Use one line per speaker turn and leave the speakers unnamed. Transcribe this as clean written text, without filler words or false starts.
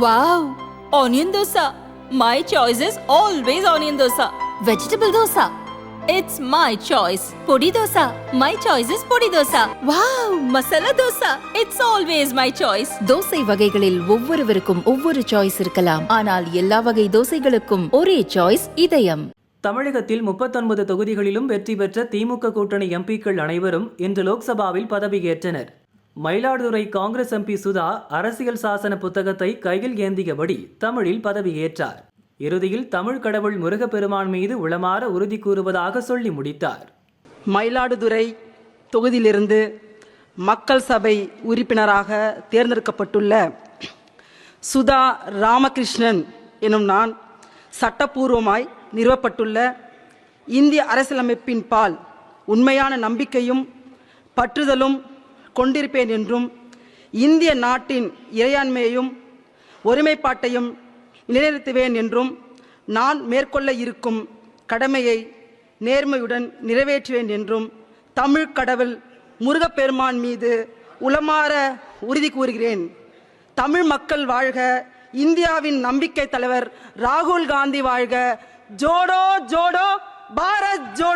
Wow! Onion dosa. My choice is always onion dosa. Vegetable dosa. It's my choice. Podi dosa. My choice is podi dosa. Wow! Masala dosa. It's always my choice.
Dosa வகைகளில் ஒவ்வொருவருக்கும் ஒவ்வொரு choice இருக்கலாம், ஆனால் எல்லா வகை தோசைகளுக்கும் ஒரே choice இதயம்.
தமிழகத்தில் 39 தொகுதிகளிலும் வெற்றி பெற்ற திமுக கூட்டணி எம்பிக்கள் அனைவரும் இன்று லோக்சபாவில் பதவியேற்றனர். மயிலாடுதுறை காங்கிரஸ் எம்பி சுதா அரசியல் சாசன புத்தகத்தை கையில் ஏந்தியபடி தமிழில் பதவியேற்றார். இறுதியில் தமிழ் கடவுள் முருகப்பெருமான் மீது உளமாற உறுதி கூறுவதாக சொல்லி முடித்தார்.
மயிலாடுதுறை தொகுதியிலிருந்து மக்கள் சபை உறுப்பினராக தேர்ந்தெடுக்கப்பட்டுள்ள சுதா ராமகிருஷ்ணன் எனும் நான் சட்டப்பூர்வமாய் நிறுவப்பட்டுள்ள இந்திய அரசியலமைப்பின் பால் உண்மையான நம்பிக்கையும் பற்றுதலும் கொண்டிருப்பேன் என்றும் இந்திய நாட்டின் இறையாண்மையையும் ஒருமைப்பாட்டையும் நிலைநிறுத்துவேன் என்றும் நான் மேற்கொள்ள இருக்கும் கடமையை நேர்மையுடன் நிறைவேற்றுவேன் என்றும் தமிழ் கடவுள் முருகப்பெருமான் மீது உளமாற உறுதி கூறுகிறேன். தமிழ் மக்கள் வாழ்க! இந்தியாவின் நம்பிக்கை தலைவர் ராகுல் காந்தி வாழ்க! ஜோடோ ஜோடோ பாரத் ஜோடோ!